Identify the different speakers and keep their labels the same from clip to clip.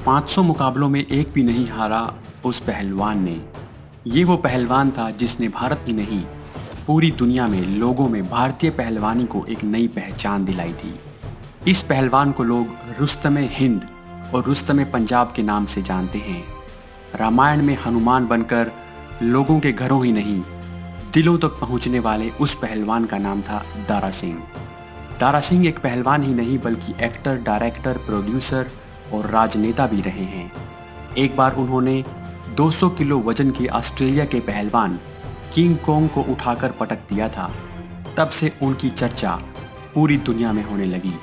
Speaker 1: 500 मुकाबलों में एक भी नहीं हारा उस पहलवान ने। ये वो पहलवान था जिसने भारत ही नहीं पूरी दुनिया में लोगों में भारतीय पहलवानी को एक नई पहचान दिलाई थी। इस पहलवान को लोग रुस्तमे हिंद और रुस्तमे पंजाब के नाम से जानते हैं। रामायण में हनुमान बनकर लोगों के घरों ही नहीं दिलों तक पहुंचने वाले उस पहलवान का नाम था दारा सिंह। दारा सिंह एक पहलवान ही नहीं बल्कि एक्टर, डायरेक्टर, प्रोड्यूसर और राजनेता भी रहे हैं। एक बार उन्होंने 200 किलो वजन के ऑस्ट्रेलिया के पहलवान किंग कॉन्ग को उठाकर पटक दिया था। तब से उनकी चर्चा पूरी दुनिया में होने लगी।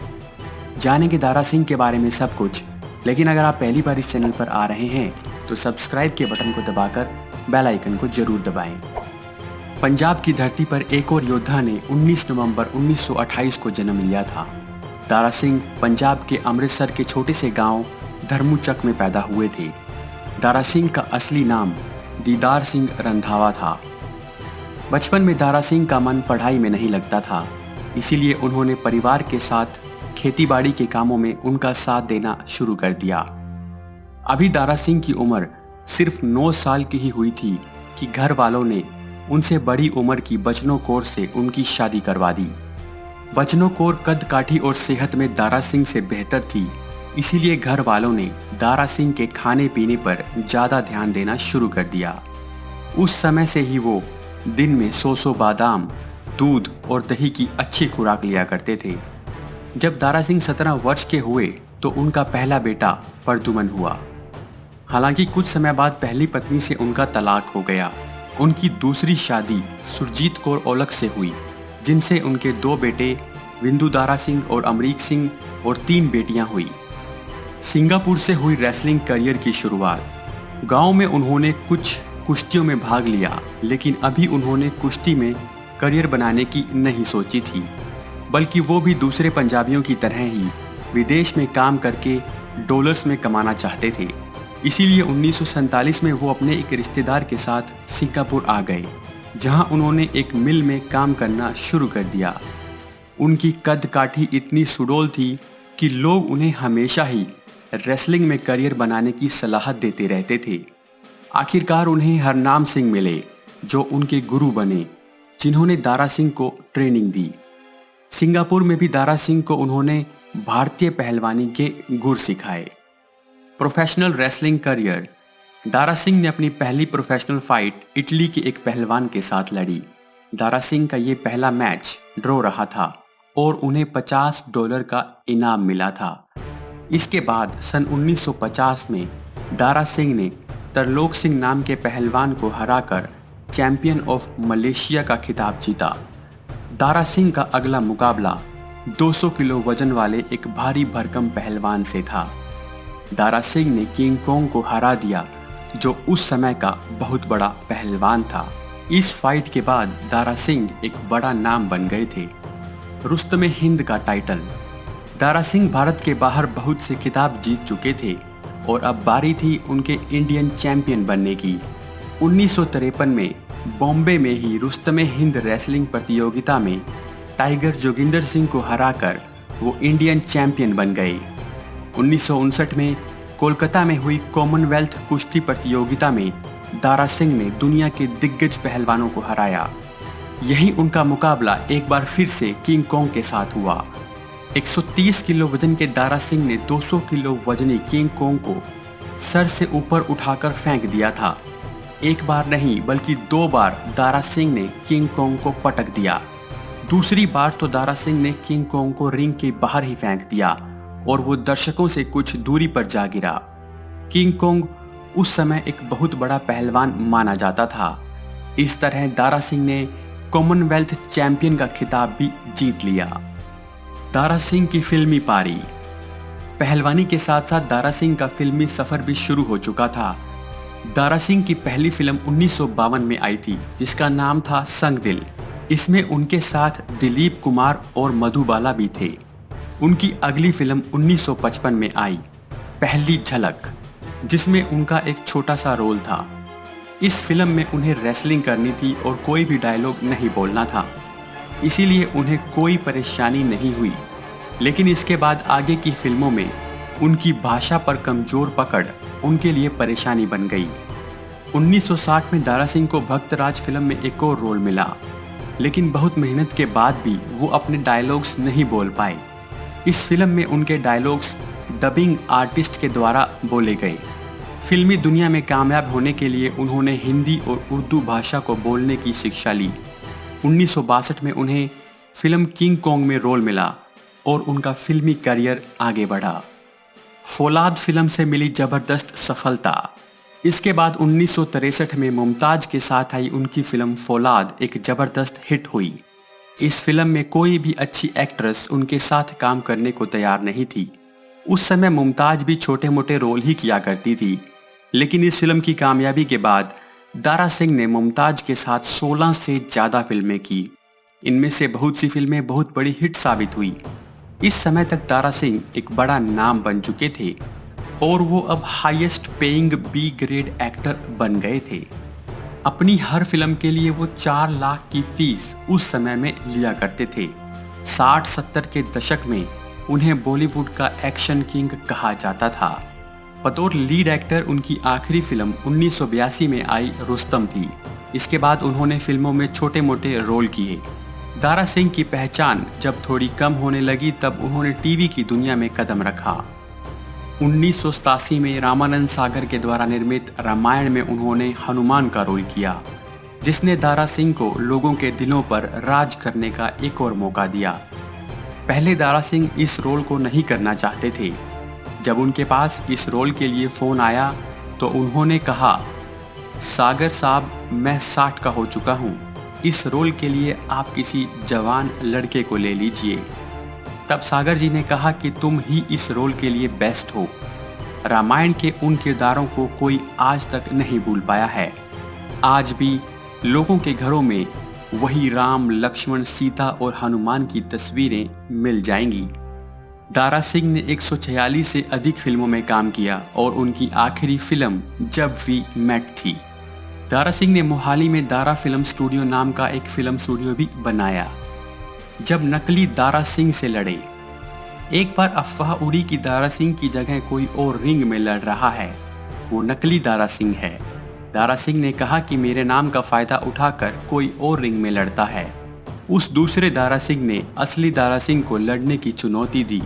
Speaker 1: जानेंगे दारा सिंह के बारे में सब कुछ, लेकिन अगर आप पहली बार इस चैनल पर आ रहे हैं तो सब्सक्राइब के बटन को दबाकर बेल आइकन को जरूर दबाएं। पंजाब की धरती पर एक और योद्धा ने 19 नवंबर 1928 को जन्म लिया था। दारा सिंह पंजाब के अमृतसर के छोटे से गांव धर्मूचक में पैदा हुए थे। दारा सिंह का असली नाम दीदार सिंह रंधावा था। बचपन में दारा सिंह का मन पढ़ाई में नहीं लगता था, इसीलिए उन्होंने परिवार के साथ खेतीबाड़ी के कामों में उनका साथ देना शुरू कर दिया। अभी दारा सिंह की उम्र सिर्फ 9 साल की ही हुई थी कि घर वालों ने उनसे बड़ी उम्र की बचनों कौर से उनकी शादी करवा दी। बचनों कौर कद काठी और सेहत में दारा सिंह से बेहतर थी, इसीलिए घर वालों ने दारा सिंह के खाने पीने पर ज़्यादा ध्यान देना शुरू कर दिया। उस समय से ही वो दिन में 100 बादाम, दूध और दही की अच्छी खुराक लिया करते थे। जब दारा सिंह 17 वर्ष के हुए तो उनका पहला बेटा प्रद्युमन हुआ। हालांकि कुछ समय बाद पहली पत्नी से उनका तलाक हो गया। उनकी दूसरी शादी सुरजीत कौर औलख से हुई, जिनसे उनके 2 बेटे विंदु दारा सिंह और अमरीक सिंह और 3 बेटियां हुई। सिंगापुर से हुई रेसलिंग करियर की शुरुआत। गांव में उन्होंने कुछ कुश्तियों में भाग लिया, लेकिन अभी उन्होंने कुश्ती में करियर बनाने की नहीं सोची थी, बल्कि वो भी दूसरे पंजाबियों की तरह ही विदेश में काम करके डॉलर्स में कमाना चाहते थे। इसीलिए 1947 में वो अपने एक रिश्तेदार के साथ सिंगापुर आ गए, जहां उन्होंने एक मिल में काम करना शुरू कर दिया। उनकी कद काठी इतनी सुडौल थी कि लोग उन्हें हमेशा ही रेसलिंग में करियर बनाने की सलाह देते रहते थे। आखिरकार उन्हें हरनाम सिंह मिले, जो उनके गुरु बने, जिन्होंने दारा सिंह को ट्रेनिंग दी। सिंगापुर में भी दारा सिंह को उन्होंने भारतीय पहलवानी के गुर सिखाए। Professional wrestling career. Dara Singh ने अपनी पहली प्रोफेशनल फाइट इटली के एक पहलवान के साथ लड़ी। दारा सिंह का ये पहला मैच ड्रॉ रहा था और उन्हें $50 का इनाम मिला था। इसके बाद सन 1950 में दारा सिंह ने तरलोक सिंह नाम के पहलवान को हराकर चैंपियन ऑफ मलेशिया का खिताब जीता। दारा सिंह का अगला मुकाबला 200 किलो वजन वाले एक भारी भरकम पहलवान से था। दारा सिंह ने किंग कॉन्ग को हरा दिया, जो उस समय का बहुत बड़ा पहलवान था। इस फाइट के बाद दारा सिंह एक बड़ा नाम बन गए थे। रुस्तमे हिंद का टाइटल। दारा सिंह भारत के बाहर बहुत से खिताब जीत चुके थे और अब बारी थी उनके इंडियन चैंपियन बनने की। 1953 में बॉम्बे में ही रुस्तमे हिंद रेसलिंग प्रतियोगिता में टाइगर जोगिंदर सिंह को हराकर वो इंडियन चैंपियन बन गए। 1959 में कोलकाता में हुई कॉमनवेल्थ कुश्ती प्रतियोगिता में दारा सिंह ने दुनिया के दिग्गज पहलवानों को हराया। यही उनका मुकाबला एक बार फिर से किंग कॉन्ग के साथ हुआ। 130 किलो वजन के दारा सिंह ने 200 किलो वजनी किंग कॉन्ग को सर से ऊपर उठाकर फेंक दिया था। एक बार नहीं बल्कि 2 बार दारा सिंह ने किंग कॉन्ग को पटक दिया। दूसरी बार तो दारा सिंह ने किंग कॉन्ग को रिंग के बाहर ही फेंक दिया और वो दर्शकों से कुछ दूरी पर जा गिरा। किंग कॉन्ग उस समय एक बहुत बड़ा पहलवान माना जाता था। इस तरह दारा सिंह ने कॉमनवेल्थ चैंपियन का खिताब भी जीत लिया। दारा सिंह की फिल्मी पारी। पहलवानी के साथ साथ दारा सिंह का फिल्मी सफर भी शुरू हो चुका था। दारा सिंह की पहली फिल्म 1952 में आई थी, जिसका नाम था संग दिल। इसमें उनके साथ दिलीप कुमार और मधुबाला भी थे। उनकी अगली फिल्म 1955 में आई, पहली झलक, जिसमें उनका एक छोटा सा रोल था। इस फिल्म में उन्हें रेसलिंग करनी थी और कोई भी डायलॉग नहीं बोलना था, इसीलिए उन्हें कोई परेशानी नहीं हुई। लेकिन इसके बाद आगे की फिल्मों में उनकी भाषा पर कमजोर पकड़ उनके लिए परेशानी बन गई। 1960 में दारा सिंह को भक्तराज फिल्म में एक और रोल मिला, लेकिन बहुत मेहनत के बाद भी वो अपने डायलॉग्स नहीं बोल पाए। इस फिल्म में उनके डायलॉग्स डबिंग आर्टिस्ट के द्वारा बोले गए। फिल्मी दुनिया में कामयाब होने के लिए उन्होंने हिंदी और उर्दू भाषा को बोलने की शिक्षा ली। 1962 में उन्हें फिल्म किंग कॉन्ग में रोल मिला और उनका फिल्मी करियर आगे बढ़ा। फौलाद फिल्म से मिली जबरदस्त सफलता। इसके बाद 1963 में मुमताज के साथ आई उनकी फिल्म फौलाद एक जबरदस्त हिट हुई। इस फिल्म में कोई भी अच्छी एक्ट्रेस उनके साथ काम करने को तैयार नहीं थी। उस समय मुमताज भी छोटे मोटे रोल ही किया करती थी, लेकिन इस फिल्म की कामयाबी के बाद दारा सिंह ने मुमताज के साथ 16 से ज़्यादा फिल्में की। इनमें से बहुत सी फिल्में बहुत बड़ी हिट साबित हुई। इस समय तक दारा सिंह एक बड़ा नाम बन चुके थे और वो अब highest paying B grade actor बन गए थे। अपनी हर फिल्म के लिए वो 4 लाख की फीस उस समय में लिया करते थे। 60-70 के दशक में उन्हें बॉलीवुड का एक्शन किंग कहा जाता था। बतौर लीड एक्टर उनकी आखिरी फिल्म 1982 में आई रुस्तम थी। इसके बाद उन्होंने फिल्मों में छोटे मोटे रोल किए। दारा सिंह की पहचान जब थोड़ी कम होने लगी तब उन्होंने टीवी की दुनिया में कदम रखा। 1987 में रामानंद सागर के द्वारा निर्मित रामायण में उन्होंने हनुमान का रोल किया, जिसने दारा सिंह को लोगों के दिलों पर राज करने का एक और मौका दिया। पहले दारा सिंह इस रोल को नहीं करना चाहते थे। जब उनके पास इस रोल के लिए फ़ोन आया तो उन्होंने कहा, सागर साहब, मैं 60 का हो चुका हूँ, इस रोल के लिए आप किसी जवान लड़के को ले लीजिए। तब सागर जी ने कहा कि तुम ही इस रोल के लिए बेस्ट हो। रामायण के उन किरदारों को कोई आज तक नहीं भूल पाया है। आज भी लोगों के घरों में वही राम, लक्ष्मण, सीता और हनुमान की तस्वीरें मिल जाएंगी। दारा सिंह ने 146 से अधिक फिल्मों में काम किया और उनकी आखिरी फिल्म जब वी मेट थी। दारा सिंह ने मोहाली में दारा फिल्म स्टूडियो नाम का एक फिल्म स्टूडियो भी बनाया। जब नकली दारा सिंह से लड़े, एक बार अफवाह उड़ी कि दारा सिंह की जगह कोई और रिंग में लड़ रहा है, वो नकली दारा सिंह है। दारा सिंह ने कहा कि मेरे नाम का फायदा उठाकर कोई और रिंग में लड़ता है। उस दूसरे दारा सिंह ने असली दारा सिंह को लड़ने की चुनौती दी।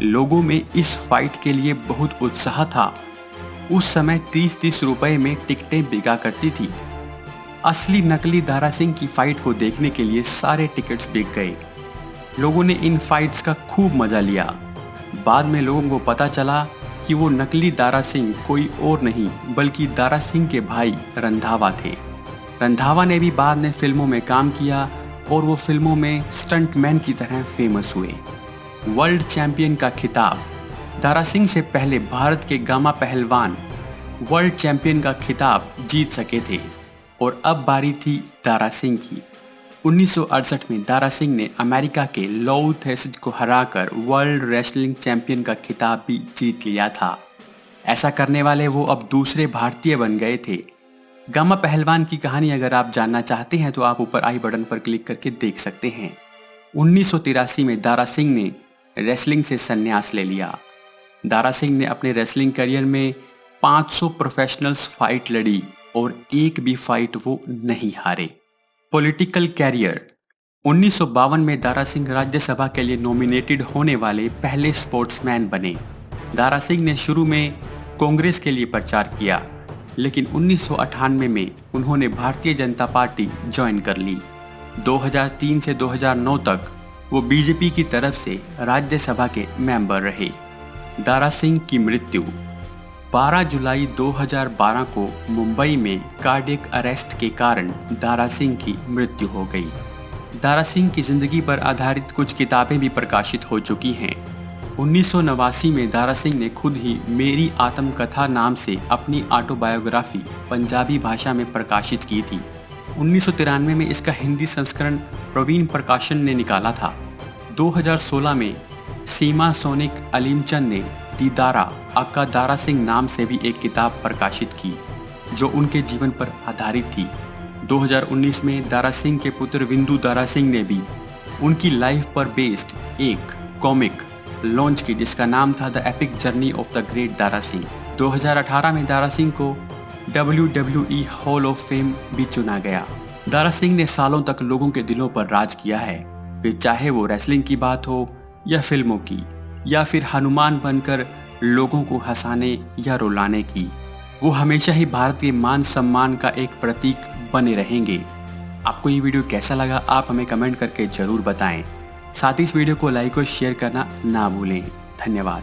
Speaker 1: लोगों में इस फाइट के लिए बहुत उत्साह था। उस समय 30-30 रुपए में टिकटें बिका करती थी। असली नकली दारा सिंह की फाइट को देखने के लिए सारे टिकट्स बिक गए। लोगों ने इन फाइट्स का खूब मजा लिया। बाद में लोगों को पता चला कि वो नकली दारा सिंह कोई और नहीं बल्कि दारा सिंह के भाई रंधावा थे। रंधावा ने भी बाद में फिल्मों में काम किया और वो फिल्मों में स्टंटमैन की तरह फेमस हुए। वर्ल्ड चैंपियन का खिताब। दारा सिंह से पहले भारत के गामा पहलवान वर्ल्ड चैंपियन का खिताब जीत सके थे और अब बारी थी दारा सिंह की। 1968 में दारा सिंह ने अमेरिका के लौ थेसिज को हराकर वर्ल्ड रेसलिंग चैंपियन का खिताब भी जीत लिया था। ऐसा करने वाले वो अब दूसरे भारतीय बन गए थे। गामा पहलवान की कहानी अगर आप जानना चाहते हैं तो आप ऊपर आई बटन पर क्लिक करके देख सकते हैं। 1983 में दारा सिंह ने रेसलिंग से संन्यास ले लिया। दारा सिंह ने अपने रेसलिंग करियर में 500 प्रोफेशनल्स फाइट लड़ी और एक भी फाइट वो नहीं हारे। Political career. 1952 में दारा सिंह राज्यसभा के लिए नॉमिनेटेड होने वाले पहले स्पोर्ट्समैन बने। दारा सिंह ने शुरू में कांग्रेस के लिए प्रचार किया, लेकिन 1998 में उन्होंने भारतीय जनता पार्टी ज्वाइन कर ली। 2003 से 2009 तक वो बीजेपी की तरफ से राज्यसभा के मेंबर रहे। दारा सिंह की मृत्यु 12 जुलाई 2012 को मुंबई में कार्डियक अरेस्ट के कारण दारा सिंह की मृत्यु हो गई। दारा सिंह की जिंदगी पर आधारित कुछ किताबें भी प्रकाशित हो चुकी हैं। 1989 में दारा सिंह ने खुद ही मेरी आत्मकथा नाम से अपनी ऑटोबायोग्राफी पंजाबी भाषा में प्रकाशित की थी। 1993 में इसका हिंदी संस्करण प्रवीण प्रकाशन ने निकाला था। 2016 में सीमा सोनिक अलीमचंद ने दी दारा अक्का दारा सिंह नाम से भी एक किताब प्रकाशित की, जो उनके जीवन पर आधारित थी। 2019 में दारा सिंह के पुत्र विंदु दारा सिंह ने भी उनकी लाइफ पर बेस्ड एक कॉमिक लॉन्च की जिसका नाम था the epic journey of the great Dara Singh. 2018 में दारा सिंह को WWE हॉल ऑफ फेम भी चुना गया। दारा सिंह ने सालों तक लोगों के दिलों पर राज किया है, फिर चाहे वो रेसलिंग की बात हो या फिल्मों की, या फिर हनुमान बनकर लोगों को हंसाने या रुलाने की। वो हमेशा ही भारत के मान सम्मान का एक प्रतीक बने रहेंगे। आपको ये वीडियो कैसा लगा आप हमें कमेंट करके जरूर बताएं। साथ ही इस वीडियो को लाइक और शेयर करना ना भूलें। धन्यवाद।